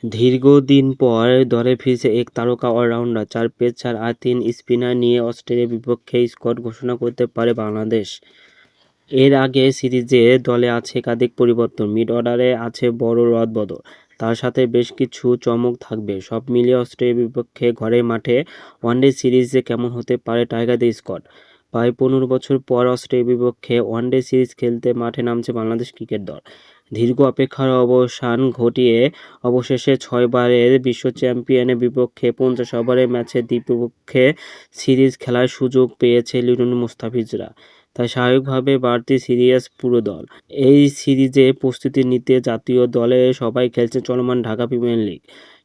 দীর্ঘদিন পর দলে ফিরছে এক তারকা অলরাউন্ডার, ৪ পেসার আর ৩ স্পিনার নিয়ে অস্ট্রেলিয়ার বিপক্ষে স্কোয়াড ঘোষণা করতে পারে বাংলাদেশ। এর আগে সিরিজে দলে আছে একাধিক পরিবর্তন, মিড অর্ডারে আছে বড় রদবদল, তার সাথে বেশ কিছু চমক থাকবে। সব মিলিয়ে অস্ট্রেলিয়ার বিপক্ষে ঘরের মাঠে ওয়ানডে সিরিজে কেমন হতে পারে টাইগারদের স্কোয়াড। প্রায় ১৫ বছর পর অস্ট্রেলিয়ার বিপক্ষে ওয়ানডে সিরিজ খেলতে মাঠে নামছে বাংলাদেশ ক্রিকেট দল। দীর্ঘ অপেক্ষার অবসান ঘটিয়ে অবশেষে ৬ বারের বিশ্ব চ্যাম্পিয়নের বিপক্ষে ৫০ ওভারের ম্যাচে দ্বিপক্ষে সিরিজ খেলার সুযোগ পেয়েছে লিটন মুস্তাফিজরা। তাই স্বাভাবিকভাবে বাড়তি সিরিয়াস পুরো দল। এই সিরিজে প্রস্তুতি নিতে জাতীয় দলে সবাই খেলছে চলমান ঢাকা প্রিমিয়ার লিগ।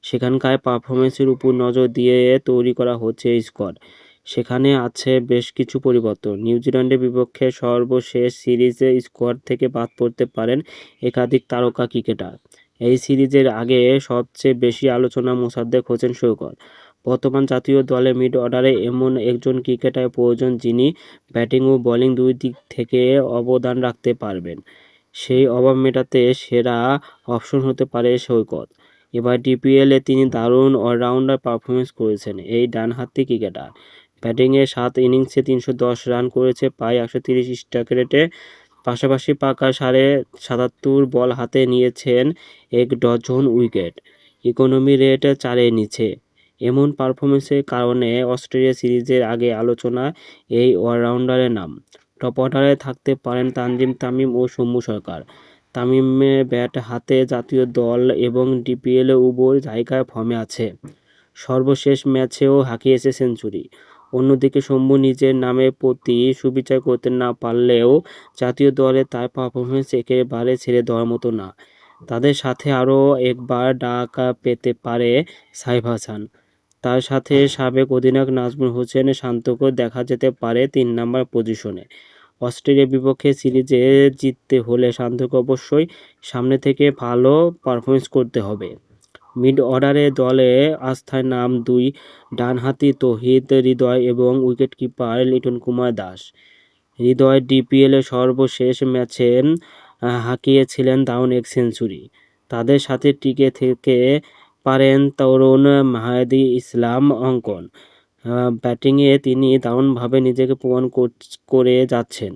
সেখানকার পারফরমেন্সের উপর নজর দিয়ে তৈরি করা হচ্ছে এই স্কোয়াড। সেখানে আছে বেশ কিছু পরিবর্তন। নিউজিল্যান্ডের বিপক্ষে সর্বশেষ সিরিজে স্কোয়াড থেকে বাদ পড়তে পারেন একাধিক তারকা ক্রিকেটার। এই সিরিজের আগে সবচেয়ে বেশি আলোচনা মোসাদ্দেক হোসেন সৈকত। বর্তমান জাতীয় দলে মিড অর্ডারে এমন একজন ক্রিকেটার প্রয়োজন যিনি ব্যাটিং ও বোলিং দুই দিক থেকে অবদান রাখতে পারবেন। সেই অভাব মেটাতে সেরা অপশন হতে পারে সৈকত। এবার ডিপিএলে তিনি দারুণ অলরাউন্ডার পারফরমেন্স করেছেন এই ডানহাতি ক্রিকেটার। ব্যাটিংয়ে ৭ ইনিংসে ৩১০ রান করেছে প্রায় ১৩০ স্ট্রাইক রেটে। পাশাপাশি পাকা ৭৭ বল হাতে নিয়েছেন ১ ডজন উইকেট। ইকোনমি রেট ৪-এর নিচে। এমন পারফরমেন্সের কারণে অস্ট্রেলিয়া সিরিজের আগে আলোচনা এই অলরাউন্ডারের নাম। টপ অর্ডারে থাকতে পারেন তানজিম তামিম ও সৌম্য সরকার। তামিমের ব্যাট হাতে জাতীয় দল এবং ডিপিএলে উভয় জায়গায় ফর্মে আছে। সর্বশেষ ম্যাচেও হাঁকিয়েছে সেঞ্চুরি। অন্যদিকে সৌম্য নিজের নামের প্রতি সুবিচার করতে না পারলেও জাতীয় দলে তার পারফরমেন্স একেবারে ছেড়ে দেওয়ার মতো না। তাদের সাথে আরও একবার ডাক পেতে পারে সাইফ হাসান। তার সাথে সাবেক অধিনায়ক নাজমুল হোসেন শান্তকেও দেখা যেতে পারে ৩ নম্বর পজিশনে। অস্ট্রেলিয়ার বিপক্ষে সিরিজে জিততে হলে শান্তকে অবশ্যই সামনে থেকে ভালো পারফরমেন্স করতে হবে। মিড অর্ডারে দলে আস্থার নাম ২ ডানহাতি তৌহিদ হৃদয় এবং উইকেটকিপার লিটন কুমার দাস। হৃদয় ডিপিএলের সর্বশেষ ম্যাচে হাঁকিয়েছিলেন দারুণ এক সেঞ্চুরি। তাদের সাথে টিকে থেকে পারেন তরুণ মাহদি ইসলাম অঙ্কন। ব্যাটিংয়ে তিনি দারুণভাবে নিজেকে প্রমাণ করে যাচ্ছেন।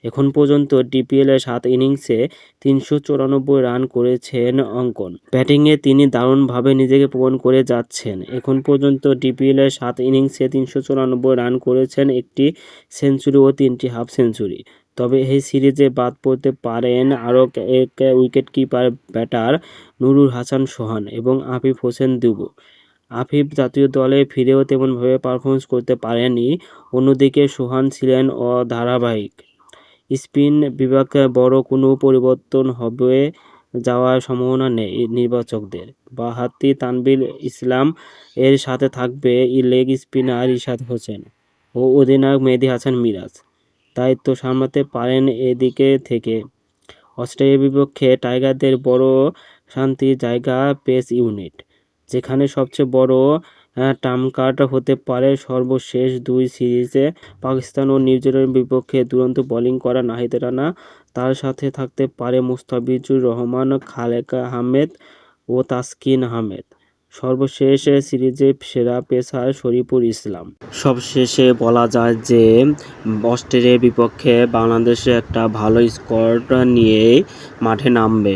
এখন পর্যন্ত ডিপিএলের ৭ ইনিংসে ৩৯৪ রান করেছেন অঙ্কন। ব্যাটিংয়ে তিনি দারুণভাবে নিজেকে প্রমাণ করে যাচ্ছেন। এখন পর্যন্ত ডিপিএলের 7 ইনিংসে ৩৯৪ রান করেছেন, একটি সেঞ্চুরি ও 3টি হাফ সেঞ্চুরি। তবে এই সিরিজে বাদ পড়তে পারেন আরও এক উইকেটকিপার ব্যাটার নুরুল হাসান সোহান এবং আফিফ হোসেন দুবু। আফিফ জাতীয় দলে ফিরেও তেমনভাবে পারফরমেন্স করতে পারেননি। অন্যদিকে সোহান ছিলেন অধারাবাহিক। স্পিন বিভাগে বড় কোনো পরিবর্তন হবে যাওয়ার সম্ভাবনা নেই নির্বাচকদের। বাঁহাতি তানভীর ইসলাম এর সাথে থাকবে লেগ স্পিনার রিশাদ হোসেন ও অধিনায়ক মেহেদী হাসান মিরাজ। দায়িত্ব সামলাতে পারেন এদিকে থেকে। অস্ট্রেলিয়ার বিপক্ষে টাইগারদের বড় শান্তির জায়গা পেস ইউনিট, যেখানে সবচেয়ে বড় টার্মকার্ড হতে পারে সর্বশেষ ২ সিরিজে পাকিস্তান ও নিউজিল্যান্ডের বিপক্ষে দুরন্ত বোলিং করা নাহিদ রানা। তার সাথে থাকতে পারে মুস্তাফিজুর রহমান, খালেক আহমেদ ও তাসকিন আহমেদ। সর্বশেষ সিরিজে সেরা পেসার শরীফুল ইসলাম। সবশেষে বলা যায় যে অস্ট্রেলিয়ার বিপক্ষে বাংলাদেশে একটা ভালো স্কোয়াড নিয়ে মাঠে নামবে।